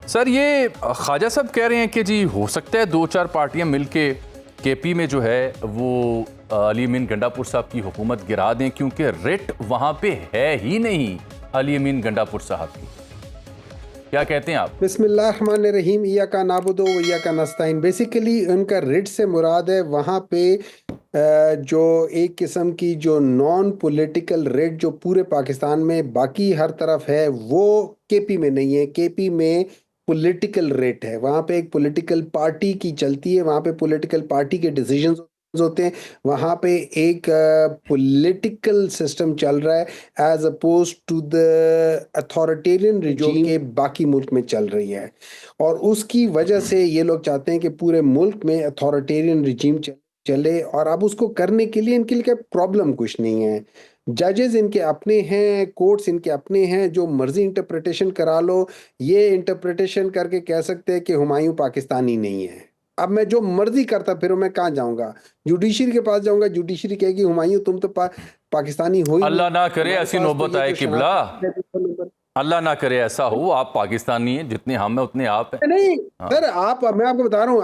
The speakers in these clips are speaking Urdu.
سر یہ خواجہ صاحب کہہ رہے ہیں کہ جی ہو سکتا ہے دو چار پارٹیاں مل کے کے پی میں جو ہے وہ علی امین گنڈا پور صاحب کی حکومت گرا دیں، کیونکہ ریٹ وہاں پہ ہے ہی نہیں علی امین گنڈا پور صاحب کی. کیا کہتے ہیں آپ؟ بسم اللہ الرحمن الرحیم. ایاکا نعبد و ایاکا نستعین. بیسیکلی ان کا ریٹ سے مراد ہے وہاں پہ جو ایک قسم کی جو نان پولیٹیکل ریٹ جو پورے پاکستان میں باقی ہر طرف ہے وہ کے پی میں نہیں ہے. کے پی میں پولیٹیکل ریٹ ہے، وہاں پہ ایک پولیٹیکل پارٹی کی چلتی ہے، وہاں پہ پولیٹیکل پارٹی کے ڈیسیجنز ہوتے ہیں، وہاں پہ ایک پولیٹیکل سسٹم چل رہا ہے as opposed to the authoritarian regime کے باقی ملک میں چل رہی ہے. اور اس کی وجہ سے یہ لوگ چاہتے ہیں کہ پورے ملک میں اتھارٹیرین ریجیم چلے، اور اب اس کو کرنے کے لیے ان کے لیے پرابلم کچھ نہیں ہے. ججز ان کے اپنے ہیں، کورٹس ان کے اپنے ہیں، جو مرضی انٹرپریٹیشن کرا لو. یہ انٹرپریٹیشن کر کے کہہ سکتے ہیں کہ ہمایوں پاکستانی نہیں ہے. اب میں جو مرضی کرتا پھر میں کہاں جاؤں گا؟ جوڈیشری کے پاس جاؤں گا، جوڈیشری کہے گی ہمایوں تم تو پاکستانی ہو ہی نہیں. اللہ نہ کرے ایسی نوبت آئے قبلہ، اللہ نہ کرے ایسا ہو. آپ پاکستانی ہیں، جتنے ہم ہیں اتنے آپ ہیں. نہیں سر، میں آپ کو بتا رہا ہوں،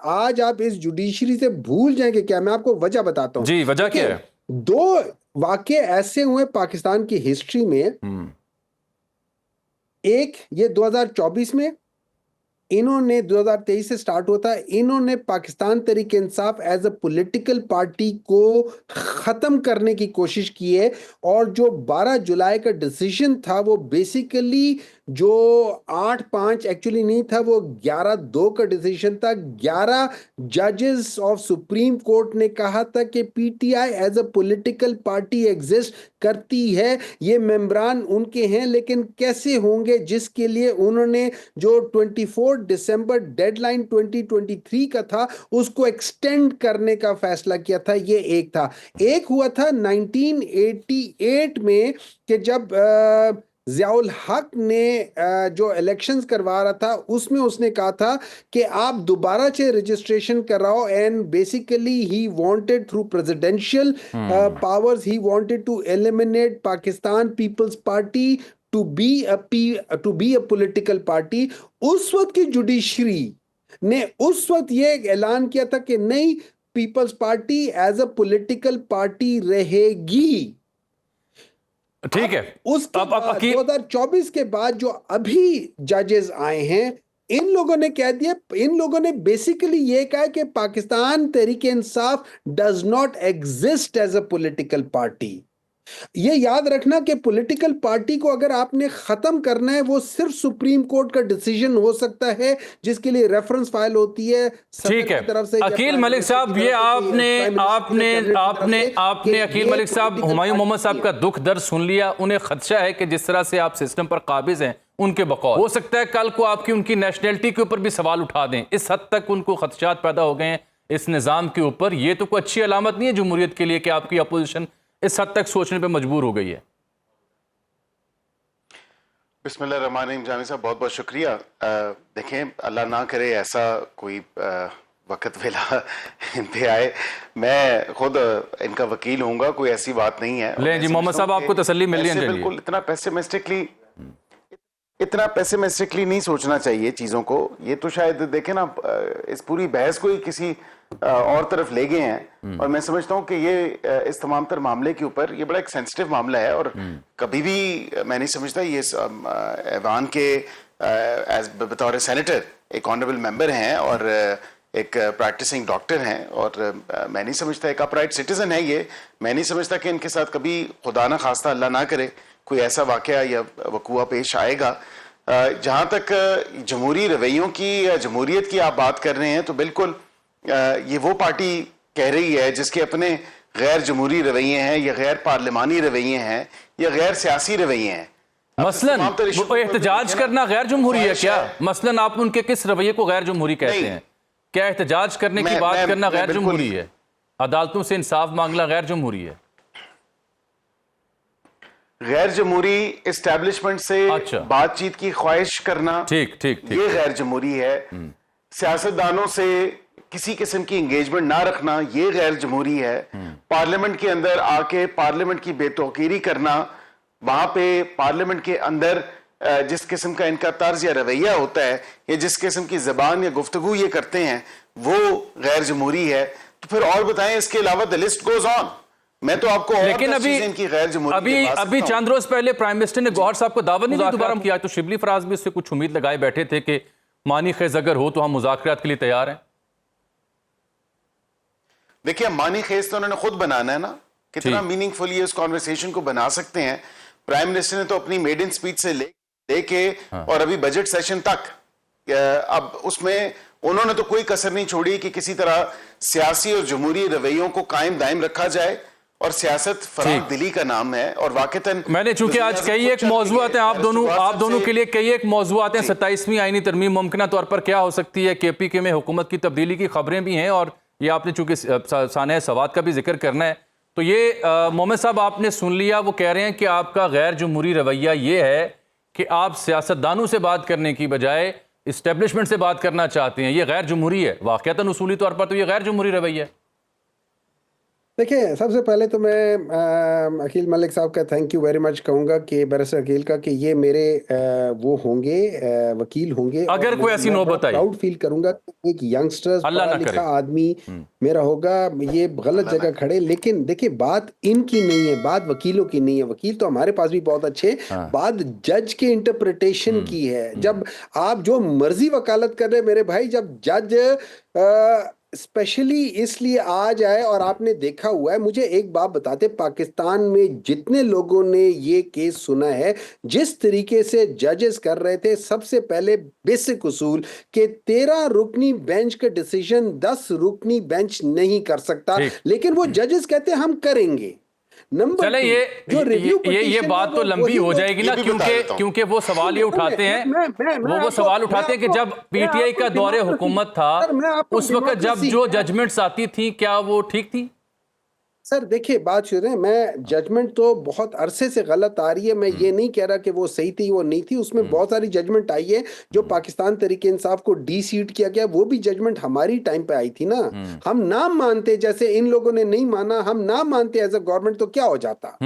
آج آپ اس جوڈیشری سے بھول جائیں کہ کیا. میں آپ کو وجہ بتاتا ہوں. جی وجہ کیا ہے؟ دو واقعے ایسے ہوئے پاکستان کی ہسٹری میں. ایک یہ 2024 میں انہوں نے 2023 سے سٹارٹ ہوتا ہے، انہوں نے Pakistan Tehreek Insaf as a political party کو ختم کرنے کی کوشش کی ہے. اور جو 12 جولائی کا ڈیسیژن تھا وہ بیسیکلی جو 8-5 ایکچولی نہیں تھا، وہ 11-2 کا ڈیسیژن تھا. 11 ججز آف سپریم کورٹ نے کہا تھا کہ P T I as a political party exist کرتی ہے، یہ ممبران ان کے ہیں، لیکن کیسے ہوں گے، جس کے لیے انہوں نے جو 24 دسمبر ڈیڈ لائن 2023 کا تھا اس کو ایکسٹینڈ کرنے کا فیصلہ کیا تھا. یہ ایک تھا. ایک ہوا تھا 1988 میں کہ جب ضیاء الحق نے جو الیکشنز کروا رہا تھا اس میں اس نے کہا تھا کہ آپ دوبارہ سے رجسٹریشن کراؤ. And basically he wanted through presidential powers he wanted to eliminate Pakistan Peoples Party to be a political party. اس وقت کی جوڈیشری نے اس وقت یہ اعلان کیا تھا کہ نہیں، Peoples Party as a political party رہے گی. ٹھیک ہے. اس کے بعد 2024 کے بعد جو ابھی ججز آئے ہیں، ان لوگوں نے کہہ دیا، ان لوگوں نے بیسیکلی یہ کہا کہ Pakistan Tehreek Insaf does not exist as a political party. یہ یاد رکھنا کہ پولیٹیکل پارٹی کو اگر آپ نے ختم کرنا ہے وہ صرف سپریم کورٹ کا ڈیسیژن ہو سکتا ہے، جس کے لیے ریفرنس فائل ہوتی ہے. ٹھیک ہے عقیل ملک صاحب، یہ آپ نے عقیل ملک صاحب ہمایوں محمد صاحب کا دکھ درد سن لیا. انہیں خدشہ ہے کہ جس طرح سے آپ سسٹم پر قابض ہیں ان کے بقول ہو سکتا ہے کل کو آپ کی ان کی نیشنلٹی کے اوپر بھی سوال اٹھا دیں. اس حد تک ان کو خدشات پیدا ہو گئے ہیں اس نظام کے اوپر. یہ تو کوئی اچھی علامت نہیں ہے جمہوریت کے لیے کہ آپ کی اپوزیشن اس حد تک سوچنے پہ مجبور ہو گئی ہے. بسم اللہ الرحمن الرحیم. جامی صاحب بہت بہت شکریہ. دیکھیں اللہ نہ کرے ایسا کوئی وقت ویلا ان پہ آئے. میں خود ان کا وکیل ہوں گا، کوئی ایسی بات نہیں ہے. لیں جی محمد صاحب، آپ کو تسلی مل رہی ہے. بالکل اتنا پیسیمسٹکلی نہیں سوچنا چاہیے چیزوں کو. یہ تو شاید دیکھیں نا، اس پوری بحث کو ہی کسی اور طرف لے گئے ہیں. اور میں سمجھتا ہوں کہ یہ اس تمام تر معاملے کے اوپر یہ بڑا ایک سینسٹیو معاملہ ہے. اور کبھی بھی میں نہیں سمجھتا یہ ایوان کے بطور سینیٹر ایک آنریبل ممبر ہیں اور ایک پریکٹسنگ ڈاکٹر ہیں، اور میں نہیں سمجھتا ایک اپرائٹ سٹیزن ہے یہ. میں نہیں سمجھتا کہ ان کے ساتھ کبھی خدا نہ خواستہ اللہ نہ کرے کوئی ایسا واقعہ یا وقوع پیش آئے گا. جہاں تک جمہوری رویوں کی یا جمہوریت کی آپ بات کر رہے ہیں تو بالکل یہ وہ پارٹی کہہ رہی ہے جس کے اپنے غیر جمہوری رویے ہیں یا غیر پارلیمانی رویے ہیں یا غیر سیاسی رویے ہیں. مثلاً احتجاج کرنا غیر جمہوری ہے کیا؟ مثلاً آپ ان کے کس رویے کو غیر جمہوری کہتے ہیں؟ کیا احتجاج کرنے کی بات کرنا غیر جمہوری ہے؟ عدالتوں سے انصاف مانگنا غیر جمہوری ہے؟ غیر جمہوری اسٹیبلشمنٹ سے بات چیت کی خواہش کرنا یہ غیر جمہوری ہے. سیاستدانوں سے کسی قسم کی انگیجمنٹ نہ رکھنا یہ غیر جمہوری ہے. پارلیمنٹ کے اندر آ کے پارلیمنٹ کی بے توقیری کرنا، وہاں پہ پارلیمنٹ کے اندر جس قسم کا ان کا طرز یا رویہ ہوتا ہے یا جس قسم کی زبان یا گفتگو یہ کرتے ہیں وہ غیر جمہوری ہے، تو پھر اور بتائیں اس کے علاوہ the list goes on. میں تو آپ کو اور لیکن ان کی غیر جمہوری ابھی چند روز پہلے پرائم منسٹر نے گوہر صاحب کو دعوت نہیں دی دوبارہ کیا، تو شبلی فراز بھی اس سے کچھ امید لگائے بیٹھے تھے کہ مانی خیز اگر ہو تو ہم مذاکرات کے لیے تیار ہیں. دیکھیں مانی خیز تو انہوں نے خود بنانا ہے نا، کتنا میننگ فلی اس کانورسیشن کو بنا سکتے ہیں. پرائم منسٹر نے تو اپنی میڈن سپیچ سے لے کے اور ابھی بجٹ سیشن تک اب اس میں انہوں نے تو کوئی کسر نہیں چھوڑی کہ کسی طرح سیاسی اور جمہوری رویوں کو قائم دائم رکھا جائے، اور سیاست فراغ دلی کا نام ہے. اور واقعتاً میں نے چونکہ آج کئی ایک موضوعات ہیں آپ دونوں کے لیے کئی ایک موضوعات ہیں. 27ویں آئینی ترمیم ممکنہ طور پر کیا ہو سکتی ہے، کے پی کے میں حکومت کی تبدیلی کی خبریں بھی ہیں، اور یہ آپ نے چونکہ سانحہ سوات کا بھی ذکر کرنا ہے. تو یہ محمد صاحب آپ نے سن لیا، وہ کہہ رہے ہیں کہ آپ کا غیر جمہوری رویہ یہ ہے کہ آپ سیاستدانوں سے بات کرنے کی بجائے اسٹیبلشمنٹ سے بات کرنا چاہتے ہیں. یہ غیر جمہوری ہے واقعتاً، اصولی طور پر تو یہ غیر جمہوری رویہ ہے. دیکھیں سب سے پہلے تو میں عقیل ملک صاحب کا تھینک یو ویری مچ کہوں گا کہ برسر عقیل کا کہ یہ میرے وہ ہوں گے وکیل ہوں گے. اگر کوئی ایسی نوبت آئی پراؤڈ فیل کروں گا کہ ایک ینگسٹرز پڑھا لکھا آدمی میرا ہوگا. یہ غلط جگہ کھڑے، لیکن دیکھیں بات ان کی نہیں ہے، بات وکیلوں کی نہیں ہے. وکیل تو ہمارے پاس بھی بہت اچھے، بات جج کے انٹرپریٹیشن کی ہے. جب آپ جو مرضی وکالت کر رہے میرے بھائی، جب جج اسپیشلی اس لیے آ جائے، اور آپ نے دیکھا ہوا ہے، مجھے ایک بات بتاتے، پاکستان میں جتنے لوگوں نے یہ کیس سنا ہے، جس طریقے سے ججز کر رہے تھے، سب سے پہلے بیسک اصول کہ 13 رکنی بینچ کا ڈیسیژن 10 رکنی بینچ نہیں کر سکتا، لیکن وہ ججز کہتے ہیں ہم کریں گے. چلے یہ بات تو لمبی ہو جائے گی نا، کیونکہ وہ سوال یہ اٹھاتے ہیں، وہ سوال اٹھاتے ہیں کہ جب پی ٹی آئی کا دور حکومت تھا اس وقت جب جو ججمنٹس آتی تھیں کیا وہ ٹھیک تھی؟ سر دیکھیں بات شروع ہے، میں ججمنٹ تو بہت عرصے سے غلط آ رہی ہے، میں یہ نہیں کہہ رہا کہ وہ صحیح تھی وہ نہیں تھی. اس میں بہت ساری ججمنٹ آئی ہے. جو پاکستان تحریک انصاف کو ڈی سیٹ کیا گیا، وہ بھی ججمنٹ ہماری ٹائم پہ آئی تھی نا. ہم نہ مانتے، جیسے ان لوگوں نے نہیں مانا، ہم نہ مانتے ایز اے گورنمنٹ تو کیا ہو جاتا،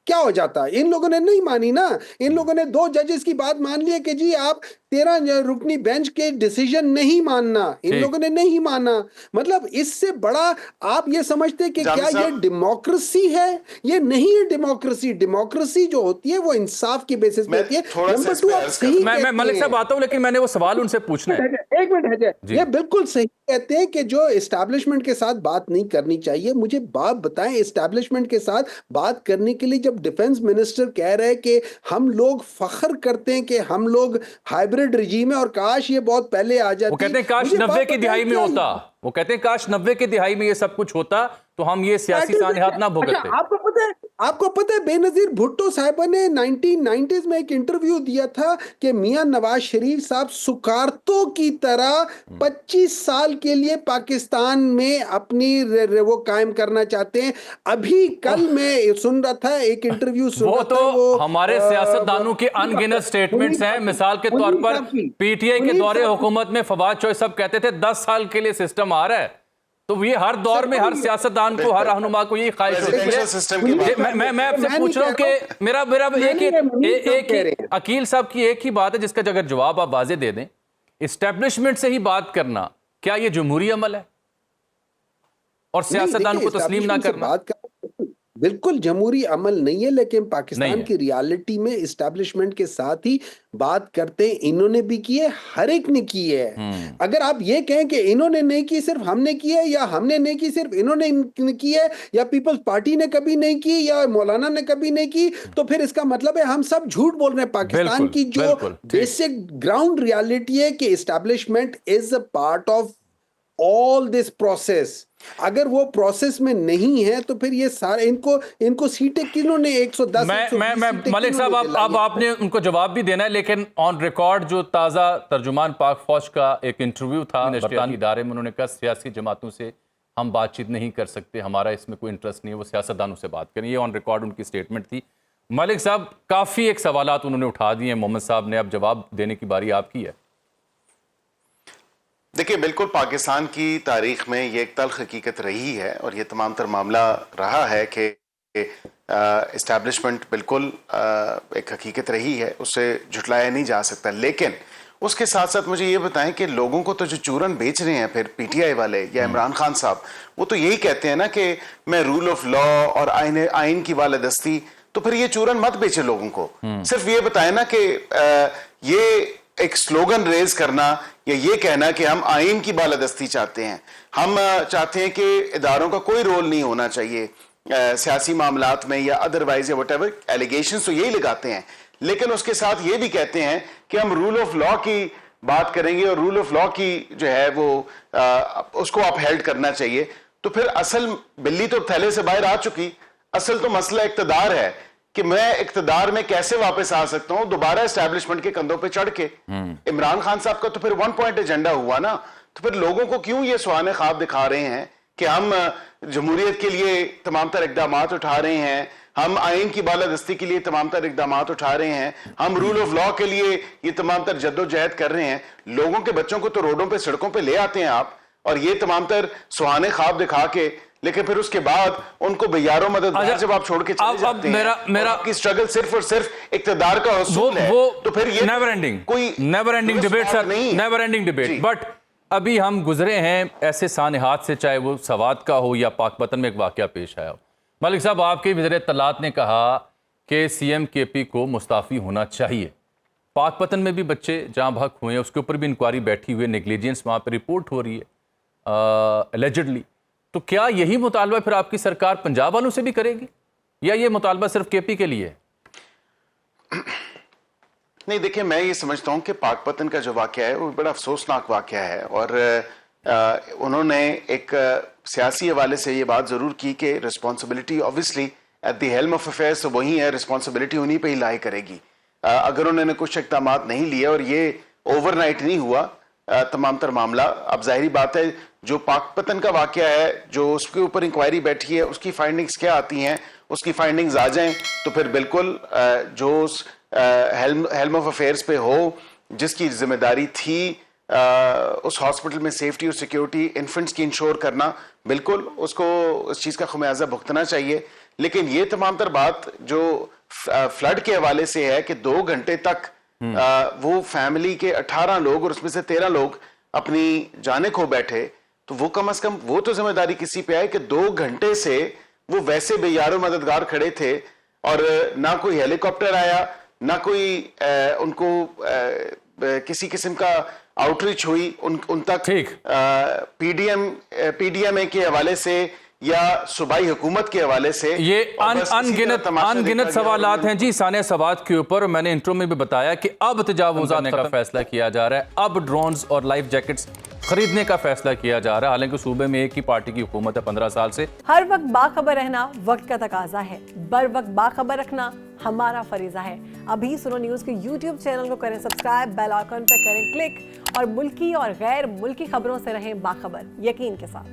کیا ہو جاتا. ان لوگوں نے نہیں مانی نا، ان لوگوں نے 2 ججز کی بات مان لی ہے کہ جی آپ 13 رکنی بینچ کے ڈیسیژن نہیں ماننا. ان لوگوں نے نہیں مانا. مطلب اس سے بڑا آپ یہ سمجھتے کہ کیا یہ ڈیموکریسی ہے؟ یہ نہیں ہے ڈیموکریسی. ڈیموکریسی جو ہوتی ہے وہ انصاف کی بیسس پہ ہوتی ہے. نمبر 2 آپ صحیح کہتے ہیں. میں ملک صاحب آتا ہوں، لیکن میں نے وہ سوال ان سے پوچھنا ہے. ایک منٹ ہے، یہ بالکل صحیح کہتے ہیں کہ جو اسٹیبلشمنٹ کے ساتھ بات نہیں کرنی چاہیے. مجھے بات بتائیں، اسٹیبلشمنٹ کے ساتھ بات کرنے کے لیے جب ڈیفنس منسٹر کہہ رہے کہ ہم لوگ فخر کرتے ہیں کہ ہم لوگ ہائبرڈ رجیم ہے اور کاش یہ بہت پہلے آ جاتی. وہ کہتے ہیں کاش 90 کی دہائی میں ہوتا، وہ کہتے ہیں کاش 90 کی دہائی میں یہ سب کچھ ہوتا تو ہم یہ سیاسی سانحات نہ بھگتتے. آپ کو پتہ ہے بے نظیر بھٹو صاحبہ نے 1990s میں ایک انٹرویو دیا تھا کہ میاں نواز شریف صاحب سکارتوں کی طرح 25 سال کے لیے پاکستان میں اپنی وہ قائم کرنا چاہتے ہیں. ابھی کل میں سن رہا تھا ایک انٹرویو سن رہا تھا، وہ ہمارے سیاستدانوں کے ان گنت سٹیٹمنٹس ہیں. مثال کے طور پر پی ٹی آئی کے دور حکومت میں فواد چوہے صاحب کہتے تھے 10 سال کے لیے سسٹم آ رہا ہے. تو یہ ہر دور میں ہر سیاستدان کو، ہر رہنما کو یہ خواہش ہوتی ہے. میں آپ سے پوچھ رہا ہوں کہ میرا ایک عقیل صاحب کی ایک ہی بات ہے جس کا اگر جواب آپ واضح دے دیں، اسٹیبلشمنٹ سے ہی بات کرنا کیا یہ جمہوری عمل ہے اور سیاستدان کو تسلیم نہ کرنا؟ بالکل جمہوری عمل نہیں ہے، لیکن پاکستان کی ریالٹی میں اسٹیبلشمنٹ کے ساتھ ہی بات کرتے ہیں. انہوں نے بھی کی ہے، ہر ایک نے کی ہے. اگر آپ یہ کہیں کہ انہوں نے نہیں کی صرف ہم نے کی ہے، یا ہم نے نہیں کی صرف انہوں نے کی ہے، یا پیپلز پارٹی نے کبھی نہیں کی، یا مولانا نے کبھی نہیں کی، تو پھر اس کا مطلب ہے ہم سب جھوٹ بول رہے ہیں. پاکستان کی جو بیسک گراؤنڈ ریالٹی ہے کہ establishment is a part of all this process. اگر وہ پروسیس میں نہیں ہے تو پھر یہ سارے ان کو سیٹیں کنہوں نے 110 میں ملک صاحب اب آپ نے ان کو جواب بھی دینا ہے، لیکن آن ریکارڈ جو تازہ ترجمان پاک فوج کا ایک انٹرویو تھا برطانوی ادارے میں، انہوں نے کہا سیاسی جماعتوں سے ہم بات چیت نہیں کر سکتے، ہمارا اس میں کوئی انٹرسٹ نہیں ہے، وہ سیاستدانوں سے بات کریں. یہ آن ریکارڈ ان کی سٹیٹمنٹ تھی. ملک صاحب کافی ایک سوالات انہوں نے اٹھا دیے ہیں، محمد صاحب نے اب جواب دینے کی باری آپ کی ہے. دیکھیں بالکل پاکستان کی تاریخ میں یہ ایک تلخ حقیقت رہی ہے، اور یہ تمام تر معاملہ رہا ہے کہ اسٹیبلشمنٹ بالکل ایک حقیقت رہی ہے, اس سے جھٹلایا نہیں جا سکتا. لیکن اس کے ساتھ ساتھ مجھے یہ بتائیں کہ لوگوں کو تو جو چورن بیچ رہے ہیں پھر پی ٹی آئی والے یا عمران خان صاحب, وہ تو یہی کہتے ہیں نا کہ میں رول آف لا اور آئین کی بالادستی, تو پھر یہ چورن مت بیچے لوگوں کو. صرف یہ بتائیں نا کہ یہ ایک سلوگن ریز کرنا یا یہ کہنا کہ ہم آئین کی بالادستی چاہتے ہیں, ہم چاہتے ہیں کہ اداروں کا کوئی رول نہیں ہونا چاہیے سیاسی معاملات میں یا ادروائز یا وٹ ایور, ایلیگیشنز تو یہی لگاتے ہیں, لیکن اس کے ساتھ یہ بھی کہتے ہیں کہ ہم رول آف لا کی بات کریں گے اور رول آف لا کی جو ہے وہ اس کو اپ ہیلڈ کرنا چاہیے. تو پھر اصل بلی تو تھیلے سے باہر آ چکی, اصل تو مسئلہ اقتدار ہے کہ میں اقتدار میں کیسے واپس آ سکتا ہوں دوبارہ اسٹیبلشمنٹ کے کندھوں پہ چڑھ کے. عمران خان صاحب کا تو پھر 1 پوائنٹ ایجنڈا ہوا نا, تو پھر لوگوں کو کیوں یہ سوانح خواب دکھا رہے ہیں کہ ہم جمہوریت کے لیے تمام تر اقدامات اٹھا رہے ہیں, ہم آئین کی بالادستی کے لیے تمام تر اقدامات اٹھا رہے ہیں, ہم رول آف لا کے لیے یہ تمام تر جد و جہد کر رہے ہیں. لوگوں کے بچوں کو تو روڈوں پہ سڑکوں پہ لے آتے ہیں آپ, اور یہ تمام تر سہانے خواب دکھا کے, لیکن پھر اس کے بعد ان کو بیاروں مددگار جب آپ چھوڑ کے چلے جاتے ہیں, میرا کی سٹرگل صرف اور صرف اقتدار کا حصول ہے, تو پھر یہ نیور اینڈنگ کوئی never ending debate sir, never ending debate. But ابھی ہم گزرے ہیں ایسے سانحات سے, چاہے وہ سوات کا ہو یا پاک پتن میں ایک واقعہ پیش آیا ہو. ملک صاحب, آپ کے وزیر اطلاعات نے کہا کہ سی ایم کے پی کو مستعفی ہونا چاہیے. پاک پتن میں بھی بچے جہاں بھگ ہوئے ہیں, اس کے اوپر بھی انکوائری بیٹھی ہوئی ہے, نیگلیجنس وہاں پہ رپورٹ ہو رہی ہے اللیجڈلی. تو کیا یہی مطالبہ پھر آپ کی سرکار پنجاب والوں سے بھی کرے گی, یا یہ مطالبہ صرف کے پی کے لیے ہے؟ نہیں دیکھیں, میں یہ سمجھتا ہوں کہ پاک پتن کا جو واقعہ ہے وہ بڑا افسوسناک واقعہ ہے, اور انہوں نے ایک سیاسی حوالے سے یہ بات ضرور کی کہ responsibility obviously at the helm of affairs تو وہی ہے, رسپانسبلٹی انہی پہ ہی لائی کرے گی. اگر انہوں نے کچھ اقدامات نہیں لیے, اور یہ اوور نائٹ نہیں ہوا تمام تر معاملہ, اب ظاہری بات ہے جو پاک پتن کا واقعہ ہے, جو اس کے اوپر انکوائری بیٹھی ہے, اس کی فائنڈنگز کیا آتی ہیں, اس کی فائنڈنگز آ جائیں تو پھر بالکل جو ہیلم آف افیئرس پہ ہو, جس کی ذمہ داری تھی اس ہاسپٹل میں سیفٹی اور سیکیورٹی انفنٹس کی انشور کرنا, بالکل اس کو اس چیز کا خمیازہ بھگتنا چاہیے. لیکن یہ تمام تر بات جو فلڈ کے حوالے سے ہے کہ 2 گھنٹے تک وہ فیملی کے 18 لوگ اور اس میں سے 13 لوگ اپنی جانیں کھو بیٹھے, تو وہ کم از کم وہ تو ذمہ داری کسی پہ آئے کہ 2 گھنٹے سے وہ ویسے بے یار و مددگار کھڑے تھے, اور نہ کوئی ہیلی کاپٹر آیا, نہ کوئی ان کو کسی قسم کا آؤٹ ریچ ہوئی ان تک پی ڈی ایم اے کے حوالے سے یا صوبائی حکومت کے حوالے سے. یہ ان گنت سوالات ہیں جی ثانیہ سوات کے اوپر. میں نے انٹرو میں بھی بتایا کہ اب تجاوز کرنے کا فیصلہ کیا جا رہا ہے, اب ڈرونز اور لائف جیکٹس خریدنے کا فیصلہ کیا جا رہا ہے, حالانکہ صوبے میں ایک ہی پارٹی کی حکومت ہے 15 سال سے. ہر وقت باخبر رہنا وقت کا تقاضا ہے, بر وقت باخبر رکھنا ہمارا فریضہ ہے. ابھی سنو نیوز کے یوٹیوب چینل کو کریں سبسکرائب, بیل آئیکن پہ کریں کلک, اور ملکی اور غیر ملکی خبروں سے رہیں باخبر یقین کے ساتھ.